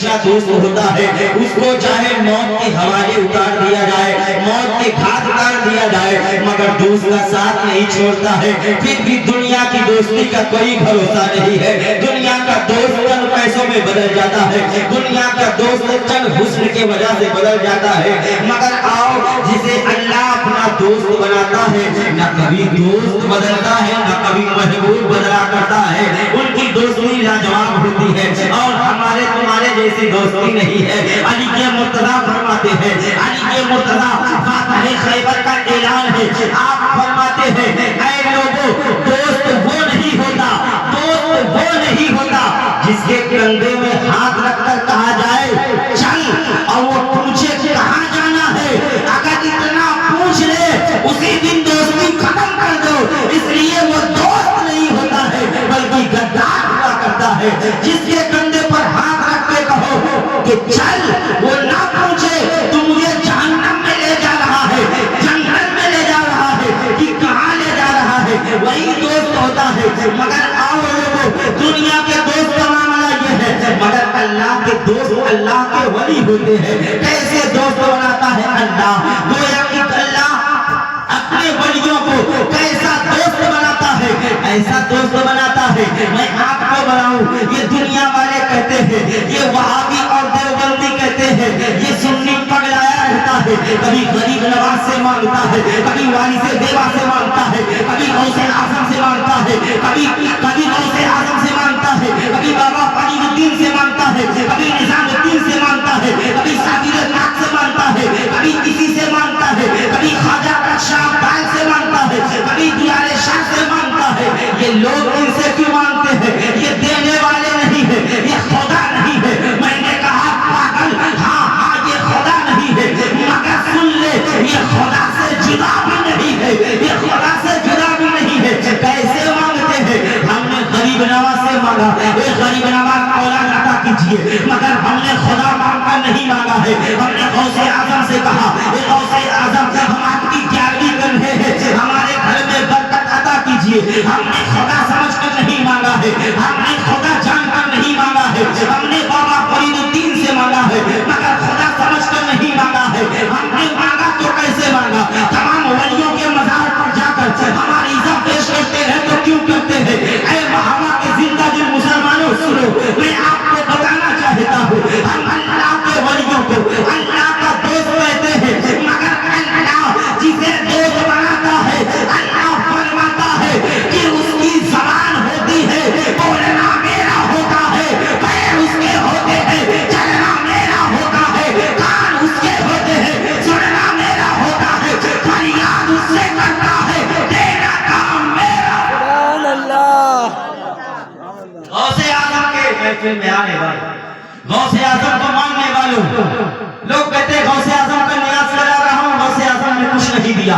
سچا دوست ہوتا ہے اس کو چاہے موت کے حوالے اتار دیا جائے، موت کے گھاٹ اتار دیا جائے، مگر دوست کا ساتھ نہیں چھوڑتا ہے۔ پھر بھی دنیا کی دوستی کا کوئی بھروسہ نہیں ہے، دنیا کا دوست چند پیسوں میں بدل جاتا ہے، دنیا کا دوست چند حسن کی وجہ سے بدل جاتا ہے، مگر آؤ جسے اللہ اپنا دوست بناتا ہے نہ کبھی دوست بدلتا ہے نہ کبھی محبوب بدلا کرتا ہے، ان کی دوستی لاجواب ہوتی ہے اور ہمارے تمہارے جیسی دوستی نہیں ہے۔ علی کے مرتضیٰ فرماتے ہیں، علی کے مرتضیٰ فاتح خیبر کا اعلان ہے، آپ فرماتے ہیں اے لوگوں دوست وہ نہیں ہوتا، دوست وہ نہیں ہوتا جس کے کندھے میں ہاتھ رکھ کر کہا جائے چل اور وہ پوچھے کہاں جانا ہے، اگر اتنا پوچھ لے اسی دن دوستی ختم کر دو، اس لیے وہ دوست نہیں ہوتا ہے بلکہ غدار ہوا کرتا ہے۔ جس کے کندھے پر ہاتھ رکھ کے کہو کہ چل، وہ نہ پوچھے تو مجھے جہنم میں لے جا رہا ہے، جنگل میں لے جا رہا ہے کہ کہاں لے جا رہا ہے، وہی دوست ہوتا ہے۔ مگر آؤ لوگوں دنیا کے دوست کا معاملہ یہ ہے، مگر اللہ کے دوست اللہ کے ولی ہوتے ہیں۔ کیسے دوست بناتا ہے اللہ؟ گویا کہ اللہ اپنے ولیوں کو کیسا دوست بناتا ہے، ایسا دوست بناتا ہے میں آپ کو بناؤں۔ یہ دنیا والے کہتے ہیں، یہ وہابی اور دیوبندی کہتے ہیں یہ سنی پگلایا رہتا ہے، کبھی غریب نواز سے مانگتا ہے، کبھی والی سے دیوا سے مانگتا ہے، کبھی غوث اعظم سے مانگتا ہے، کبھی غوث اعظم سے مانگتا ہے، کبھی بابا فرید الدین سے مانگتا ہے، کبھی نظام الدین سے مانگتا ہے، کبھی صابر الحق سے مانگتا ہے، کبھی کسی سے مانگتا ہے، کبھی خواجہ شاہ عبدال سے مانگتا ہے، کبھی دیار شاہ سے مانگتا ہے۔ یہ لوگ ان سے کیوں مانگتے ہیں؟ یہ دینے والے نہیں ہے، یہ خدا نہیں ہے۔ میں نے کہا پاگل، ہاں یہ خدا نہیں ہے، مگر سن لے یہ خدا سے جدا بھی نہیں ہے، یہ خدا سے جدا بھی نہیں ہے۔ کیسے مانگتے ہیں؟ ہم نے غریب نواز سے مانگا، اے غریب نواز اولاد عطا کیجئے، مگر ہم نے خدا مانگ کر نہیں مانگا ہے۔ ہم نے غوث اعظم سے کہا اے غوث اعظم ہم آپ کی گیارہویں کر رہے ہیں، ہمارے گھر میں برکت عطا کیجئے۔ ہم نے خدا سمجھ کر نہیں مانگا ہے، ہم نے خدا جان کر نہیں مانگا ہے، ہم نے بابا فرید الدین سے مانگا ہے مگر خدا سمجھ کر نہیں مانگا ہے۔ ہم نے مانگا تو کیسے مانگا؟ تمام ولیوں کے مزار پر جا کر ہماری عزت پیش کرتے ہیں تو کیوں کرتے ہیں؟ اے مہاوا کے زندہ دل مسلمانوں سنو، میں آپ کو بتانا چاہتا ہوں ہم اللہ کے ولیوں کو اللہ کا دوست کہتے ہیں، مگر اللہ جسے دوست بناتا ہے اللہ فرماتا ہے کہ اس کی زبان ہوتی ہے بولنا میرا ہوتا ہے، پیر اس کے ہوتے ہیں چلنا میرا ہوتا ہے، کان اس کے ہوتے ہیں سننا میرا ہوتا ہے، فریاد اس سے کرتا ہے تیرا کام میرا۔ سبحان اللہ۔ غوث اعظم کے محفل میں آنے والے، غوث اعظم کو ماننے والوں، لوگ کہتے ہیں غوث اعظم کا نیاز لگا رہا ہوں، غوث اعظم نے کچھ نہیں دیا۔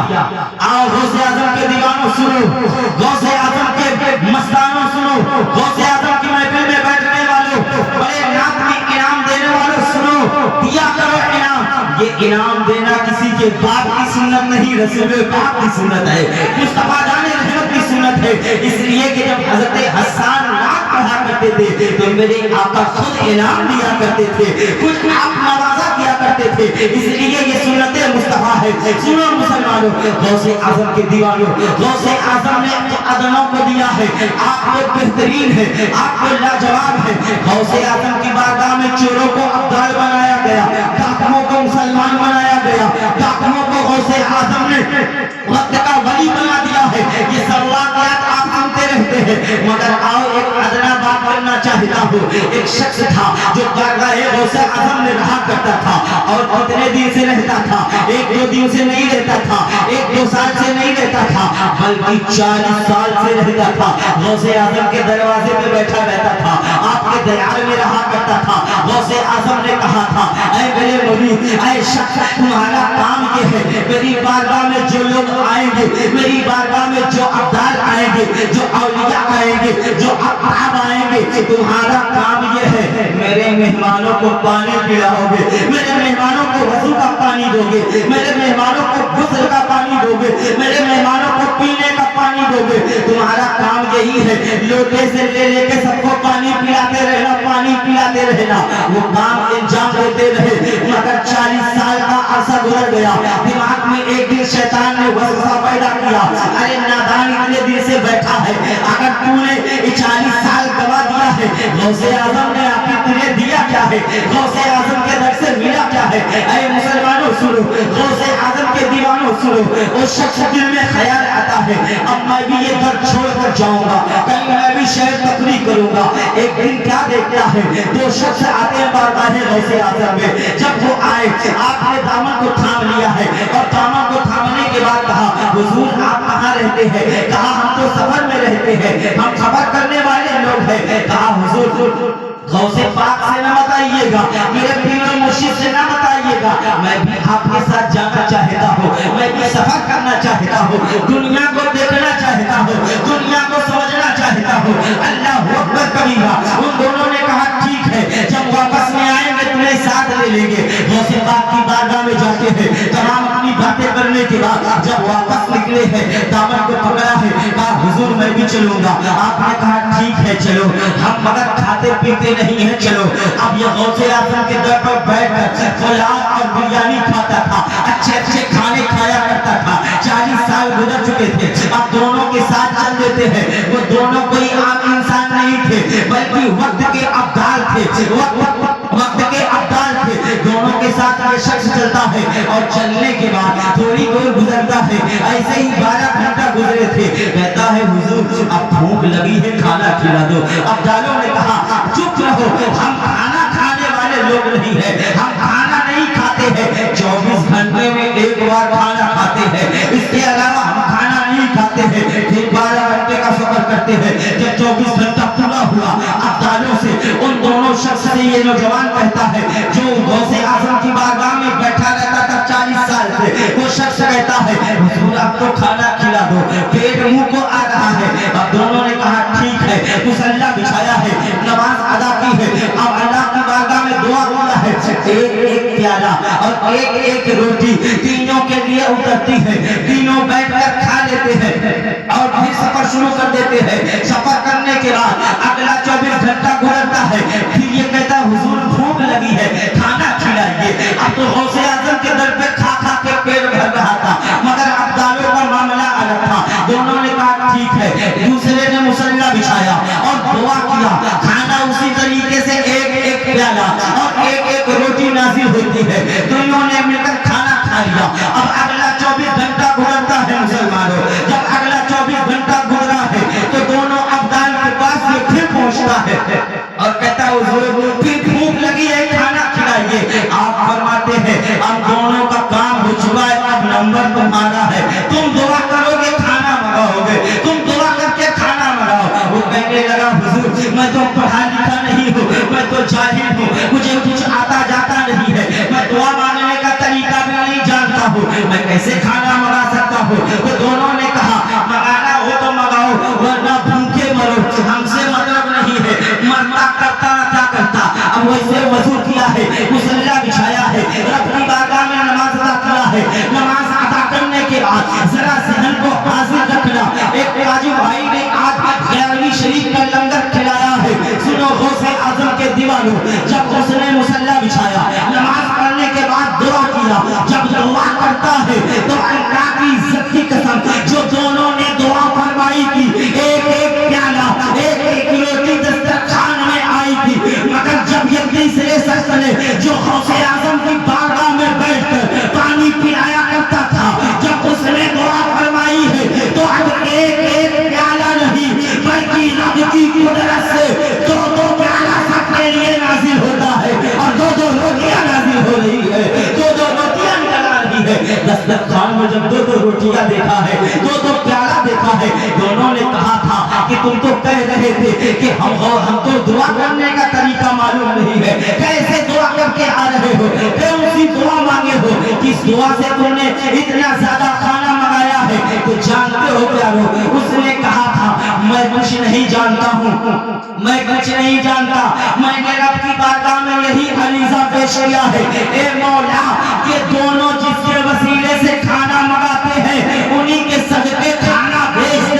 آؤ غوث اعظم کے دیوانوں سنو، غوث اعظم کے مستانوں سنو، غوث اعظم کی محفل میں بیٹھنے والوں، بڑے نعت میں انعام دینے والوں سنو، دیا کرو انعام۔ یہ انعام دینا کسی کے باپ کی سنت نہیں، رسول پاک کی سنت ہے، مصطفیٰ جان رحمت کی سنت ہے۔ اس لیے کہ جب حضرت حسان نعت پڑھا کرتے تھے تو میرے آقا خود انعام دیا کرتے تھے، کچھ آپ نوازا کیا کرتے تھے، اس لیے یہ سنت مصطفیٰ ہے۔ سنو مسلمانوں، غوث اعظم کے دیوانوں، غوث اعظم نے ادنوں کو دیا ہے، آپ کو بہترین ہے، آپ کو لاجواب ہے۔ غوث اعظم کی بارگاہ میں چوروں کو ابدال بنایا گیا، ڈاکوؤں کو مسلمان بنایا گیا، ڈاکوؤں کو غوث اعظم نے وقت کا ولی بنا دیا ہے۔ یہ سب واقعات آپ سنتے رہتے ہیں، مگر آؤ ایک ادنا بات کرنا چاہتا ہوں۔ ایک شخص تھا جو بارگاہ غوث اعظم میں رہا کرتا تھا، اور کتنے دن سے رہتا تھا؟ ایک دو دن سے نہیں رہتا تھا، ایک دو سال سے نہیں رہتا تھا، بلکہ 40 سال سے رہتا تھا۔ غوث اعظم کے دروازے پہ بیٹھا رہتا تھا، آپ کے دیار میں رہا کرتا تھا۔ غوث اعظم نے کہا تھا اے میرے ولی، اے شخص تمہارا کام یہ ہے، میری بارگاہ میں جو لوگ آئیں گے، میری بارگاہ میں جو ابدال آئیں گے، جو اولیاء آئیں گے، جو اقراب آئیں گے، تمہارا کام یہ ہے میرے مہمانوں کو پانی پلاؤ گے، میرے مہمانوں کو وضو کا پانی دو گے، میرے مہمانوں کو غسل کا پانی دو گے، میرے مہمانوں کو پینے کا پانی دو گے؟ تمہارا کام یہی ہے لوٹے سے لے لے کے سب کو پانی پلاتے رہنا، پانی پلاتے رہنا۔ وہ کام انجام دیتے رہے، مگر 40 سال کا عرصہ گزر گیا۔ دماغ میں ایک دن شیطان نے وسوسہ پیدا کیا، ارے نادان اتنے دن سے بیٹھا ہے، اگر تو نے 40 سال گوا دیا ہے، غوث اعظم نے آخر تجھے دیا کیا ہے؟ غوث اعظم کے در سے ملا کیا ہے؟ اے مسلمانوں سنو، غوث اعظم کے دیوانوں سنو، اس شخص دل میں خیال آتا ہے اب میں بھی یہ در چھوڑ کر جاؤں گا، کہیں میں بھی شہر تقریر کروں گا۔ ایک دن کیا دیکھتا ہے، دو شخص آتے ہیں بارگاہ غوث اعظم میں۔ جب وہ آئے آپ نے دامن کو تھام لیا ہے، اور دامن کو تھامنے کے بعد کہا حضور آپ کہاں رہتے ہیں؟ کہا ہم تو سفر میں رہتے ہیں، ہم خبر کرنے والے لوگ ہیں۔ کہا حضور غوث پاک سے نہ بتائیے گا، میرے پیر و مرشد سے نہ بتائیے گا، میں بھی آپ کے ساتھ جانا چاہتا ہوں، میں بھی سفر کرنا چاہتا ہوں، دنیا کو دیکھنا چاہتا ہوں، دنیا کو سمجھنا چاہتا ہوں۔ اللہ اکبر کبیرہ۔ ان دونوں نے کہا ٹھیک ہے، جب واپس میں آئیں گے تمہیں ساتھ لے لیں گے۔ غوث پاک کی بارگاہ میں جاتے ہیں، تمام اپنی باتیں کرنے کے بعد جب واپس نکلے ہیں دامن کو پکڑا ہے، کہا حضور میں بھی چلوں گا۔ آپ نے کہا ٹھیک ہے چلو، ہم مگر کھاتے پیتے نہیں ہے، چلو۔ اب یہ غوث اعظم کے در پر بیٹھ کر پلاؤ اور بریانی کھاتا تھا، اچھے اچھے کھانے کھایا کرتا تھا۔ 40 سال گزر چکے تھے، اب دونوں کے ساتھ چل دیتے ہیں۔ وہ دونوں کوئی عام انسان نہیں تھے، بلکہ وقت کے ابدال تھے، وقت کے ابدال تھے۔ دونوں کے ساتھ یہ شخص چلتا ہے، اور چلنے کے بعد تھوڑی دور گزرتا ہے، ایسے ہی 12 گھنٹہ گزرے تھے۔ کہتا ہے حضور اب بھوک لگی ہے، کھانا کھلا دو۔ ابدالوں نے کہا چپ رہو، ہم کھانا کھانے والے لوگ نہیں ہیں، ہم کھانا نہیں کھاتے ہیں، 24 گھنٹے میں ایک بار کھانا کھاتے ہیں، اس کے علاوہ ہم کھانا نہیں کھاتے ہیں۔ پھر 12 گھنٹے کا سفر کرتے ہیں، جب 24 گھنٹہ پورا ہوا ابدالوں سے ان دونوں شخص سے یہ نوجوان کہتا ہے جو غوث اعظم کی بارگاہ میں بیٹھا رہتا تھا 40 سال سے، وہ شخص کہتا ہے حضور اب تو کھانا کھلا دو، پیٹ منہ کو آ رہا ہے۔ اب دونوں نے کہا ٹھیک ہے، مصلی بچھایا ہے، نماز ادا کی ہے، اب اللہ کی بارگاہ میں دعا کیا ہے، ایک ایک پیالہ اور ایک ایک روٹی تینوں کے لیے اترتی ہے، تینوں بیٹھ کر کھا لیتے ہیں اور پھر سفر شروع کر دیتے ہیں۔ سفر کرنے کے بعد اگلا 24 گھنٹہ گزرتا ہے، پھر یہ کہتا ہے حضور بھوک لگی ہے، کھانا کھلائیے۔ اب تو غوث اعظم کے در پہ کھا کھا کے پیٹ بھر رہا تھا، مگر ابدالوں کا معاملہ الگ تھا۔ دونوں نے کہا ٹھیک ہے، دوسرے نے مصلی بچھایا اور دعا کیا، کھانا اسی طریقے سے ایک ایک پیالہ اور ایک ایک روٹی نازل ہوتی ہے، دونوں نے مل کر کھانا کھا لیا۔ اب اگلا 24 گھنٹہ گزرتا ہے مسلمانوں، جب اگلا 24 گھنٹہ گزرا ہے تو دونوں ابدال کے پاس یہ پھر پہنچتا ہے اور کہتا ہے حضور پھر بھوک لگی ہے، کھانا کھلائیے۔ آپ فرماتے ہیں اب دونوں کا کام ہو چکا ہے، اب نمبر تمہارا ہے، تم دعا کرو گے کھانا منگاؤ گے، تم دعا کر کے کھانا منگاؤ۔ وہ کہنے لگا حضور میں تو پڑھا لکھا نہیں ہوں، میں تو جاہل ہوں، مجھے کچھ آتا جاتا نہیں ہے، میں دعا مانگنے کا طریقہ بھی نہیں جانتا ہوں، میں کیسے کھانا منگا سکتا ہوں؟ تو دونوں نے کہا منگانا ہو تو منگاؤ ورنہ بھوکے مرو، ہم سے مطلب نہیں ہے، مرتا کرتا نہ کیا کرتا۔ اب ویسے وضو کیا ہے، مصلی بچھایا ہے، رب کی بارگاہ میں نماز ادا کیا ہے، نماز ادا کرنے کے بعد ذرا ذہن کو حاضر رکھنا، ایک قاضی بھائی نے آج گیارہویں شریف کا لنگر کھلایا ہے۔ سنو غوث اعظم کے دیوانوں، جب اس نے مصلی بچھایا، نماز پڑھنے کے بعد دعا کیا، جب دعا کرتا ہے تو اللہ کی عزت کی قسم جو دونوں نے دعا فرمائی تھی، ایک ایک پیالہ ایک ایک روٹی دسترخوان میں آئی تھی، مگر جب یہ تیسرے شخص نے جو غوث اعظم کی بارگاہ میں بیٹھ کر پانی پلایا کرتا تھا، جب اس نے دعا فرمائی ہے تو اب ایک ایک پیالہ نہیں بلکہ رب کی قدرت سے دو دو پیالہ سب کے لیے نازل ہوتا ہے، اور دو دو روٹیاں نازل ہو رہی ہے، دو دو روٹیاں نکل آ رہی ہے۔ دسترخوان میں جب دو دو روٹیاں دیکھا ہے، دو دو پیالہ دیکھا ہے، دونوں نے کہا تھا کہ تم تو کہہ رہے تھے کہ ہم تو دعا کرنے کا طریقہ معلوم نہیں ہے، کیسے دعا کر کے آ رہے ہو، کون سی دعا مانگے ہو، کس دعا سے تم نے اتنا زیادہ کھانا منگایا ہے، تو جانتے ہو کیا ہو؟ اس نے کہا تھا میں کچھ نہیں جانتا ہوں، میں کچھ نہیں جانتا، میں نے رب کی بارگاہ میں یہی عریضہ پیش کیا ہے، اے مولا یہ دونوں جس کے وسیلے سے کھانا منگاتے ہیں انہی کے صدقے کھانا بھیج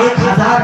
1000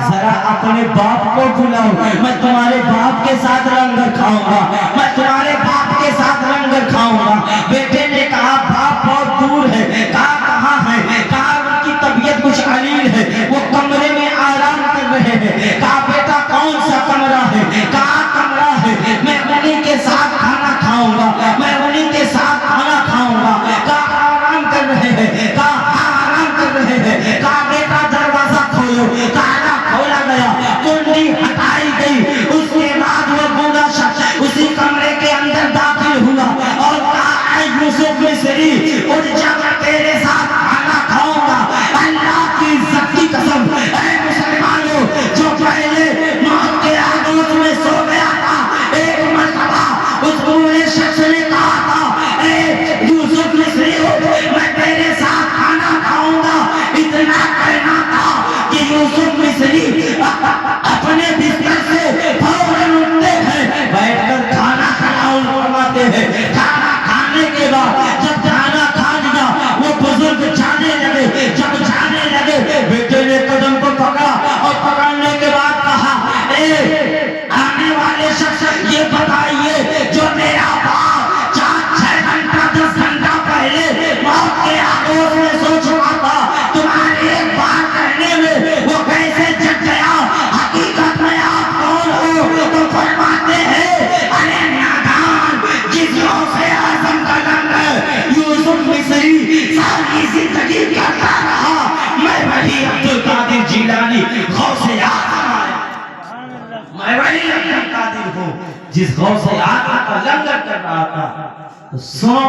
ذرا اپنے باپ کو بلاؤ، میں تمہارے باپ کے ساتھ لنگر کھاؤں گا، میں تمہارے باپ کے ساتھ لنگر کھاؤں گا۔ بیٹے نے کہا باپ بہت دور ہے، کہا کہاں ہے، کہا ان کی طبیعت کچھ علیل ہے، وہ کمرے میں آرام کر رہے ہیں۔ کہا بیٹا کون سا کمرہ ہے، کہا کمرہ ہے، میں انہیں کے ساتھ کھانا کھاؤں گا، میں انہیں کے ساتھ کھانا کھاؤں گا۔ کہا آرام کر رہے ہیں، کہا ہاں آرام کر رہے ہیں۔ کہا بیٹا دروازہ کھولو، تالا کھولا گیا، کنڈی ہٹائی گئی، اس کے بعد وہ بوڑھا شخص اسی کمرے کے اندر داخل ہوا اور کہا اے یوسف مصری اٹھ جا، میں تیرے ساتھ کھانا کھاؤں گا۔ اللہ کی عزت کی قسم، اے مسلمانوں، جو پہلے موت کے آغوش میں سو گیا تھا، ایک مرتبہ اس بوڑھے شخص نے کہا تھا اے یوسف مصری اٹھ، میں تیرے ساتھ کھانا کھاؤں گا۔ اتنا کہنا تھا کہ یوسف مصری اپنے بستر سے فوراً اٹھتے ہیں، بیٹھ کر کھانا کھلاؤ فرماتے ہیں۔ کھانا کھانے کے بعد جب کھانا کھا لیا وہ بزرگ جانے لگے، جب جانے لگے بیٹے نے قدم کو پکڑا اور پکڑنے کے بعد کہا اے آنے والے شخص یہ بتائیے جو میرا باپ 4-6 گھنٹہ 10 گھنٹہ پہلے موت کے آغوش میں سو چکا تھا، تمہارے ایک بات کہنے میں وہ کیسے جگ گیا، حقیقت میں آپ کون ہو؟ تو فرماتے ہیں ارے نادان، جس غوث اعظم کا لنگر یوسف مصری ساری زندگی کرتا رہا، میں وہی عبد القادر جیلانی غوث اعظم آیا، میں وہی عبد القادر ہوں جس غوث اعظم کا لنگر کر رہا تھا۔ تو سنو،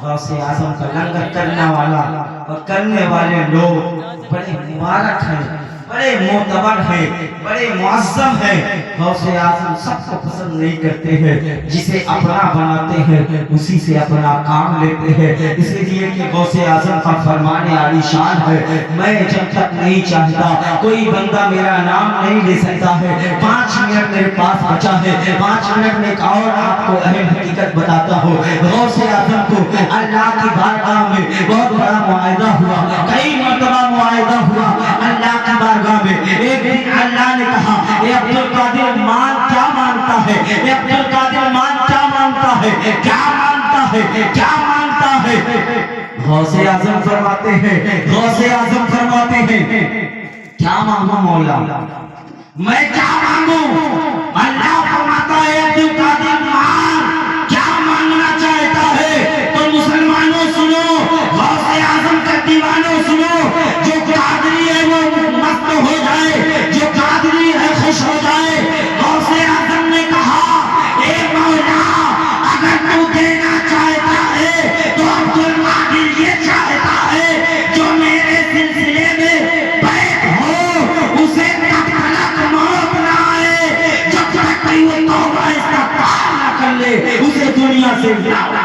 غوث اعظم کا لنگر کرنے والا اور کرنے والے لوگ بڑے مبارک ہیں، بڑے معتبر ہیں، بڑے معظم ہیں۔ غوث اعظم سب کو پسند نہیں کرتے ہیں، جسے اپنا بناتے ہیں اسی سے اپنا کام لیتے ہیں، اس لیے کہ غوث اعظم کا فرمان عالی شان ہے، میں جب تک نہیں چاہتا کوئی بندہ میرا نام نہیں لے سکتا ہے۔ 5 منٹ میرے پاس بچا ہے، 5 منٹ میں ایک اور آپ کو اہم حقیقت بتاتا ہوں۔ غوث اعظم کو اللہ کی بارگاہ میں بہت بڑا معاہدہ ہوا، کئی مرتبہ معاہدہ ہوا اللہ کی بارگاہ میں۔ ایک دن اللہ نے کہا اے عبد القادر مان کیا مانتا ہے، اے عبد القادر مان کیا مانتا ہے، کیا مانتا ہے، کیا مانتا ہے؟ غوث اعظم فرماتے ہیں، غوث اعظم فرماتے ہیں کیا مانگوں مولا، میں کیا مانگوں؟ اللہ فرماتا ہے عبد القادر مان، کیا مانگنا چاہتا ہے؟ تو مسلمانوں سنو، غوث اعظم کا دیوانوں سنو، جو قادری ہے وہ مست ہو جائے، جو قادری ہے خوش ہو جائے۔ غوث اعظم نے کہا اے مولا اگر تو دینا چاہتا ہے تو عبد القادر یہ چاہتا ہے جو میرے سلسلے میں بیعت ہو اسے تب تلک موت نہ آئے، جب تک کہ وہ توبہ استغفار نہ کر لے اسے دنیا سے لاؤ۔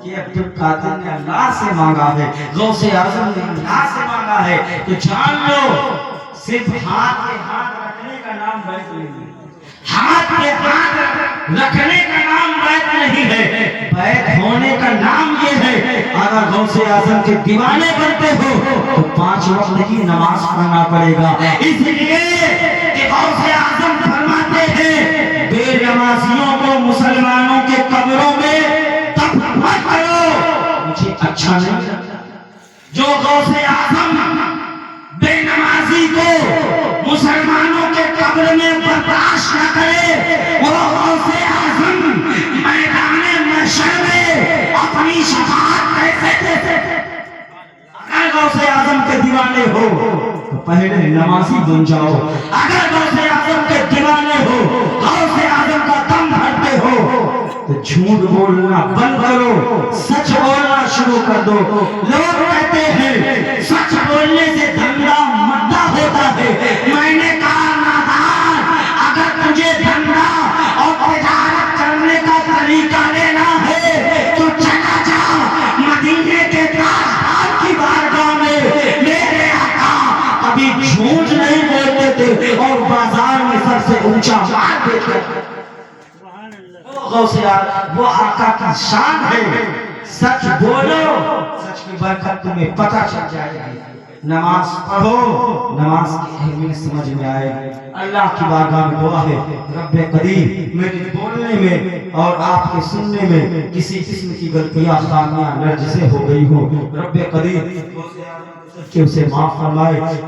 یہ عبد القادر نے اللہ سے مانگا ہے، غوث اعظم نے اللہ سے مانگا ہے، تو جان لو صرف ہاتھ پہ ہاتھ رکھنے کا نام بیعت نہیں ہے، ہاتھ پہ ہاتھ رکھنے کا نام بیعت نہیں ہے، بیعت ہونے کا نام یہ ہے اگر غوث اعظم کے دیوانے بنتے ہو تو 5 وقت کی نماز پڑھنا پڑے گا۔ اس لیے کہ غوث اعظم فرماتے ہیں بے نمازیوں کو مسلمانوں کے قبروں میں دفن مت کرو، مجھے اچھا نہیں لگتا۔ جو غوث اعظم بے نمازی کو مسلمانوں کے قبر میں برداشت نہ کرے وہ غوث اعظم میدان محشر میں اپنی شفاعت کیسے دے سکتے؟ اگر غوث اعظم کے دیوانے ہو تو پہلے نمازی بن جاؤ، اگر غوث اعظم کے دیوانے ہو، غوث اعظم کا دم بھرتے ہو تو جھوٹ بولنا بند کرو، سچ بولنا شروع کر دو۔ لوگ کہتے ہیں سچ بولنے سے دھندا مندہ ہوتا ہے، میں نے کہا نادان اگر تجھے دھندا اور تجارت کرنے کا طریقہ لینا ہے تو چلا جا مدینے کے تاجدار کی بارگاہ میں، میرے آقا کبھی جھوٹ نہیں بولتے تھے اور بازار میں سب سے اونچا مال دیتے تھے۔ غوث اعظم وہ آقا کی شان ہے، سچ بولو، سچ کی برکت تمہیں پتہ چل جائے گی۔ نماز پڑھو، نماز کی اہمیت سمجھ میں آئے. اللہ کی بارگاہ میں دعا ہے رب قدیر میرے بولنے میں اور آپ کے سننے میں کسی قسم کی غلطیاں خامیاں لرزشیں ہو گئی ہوں، رب قدیر کہ اسے معاف فرمائے.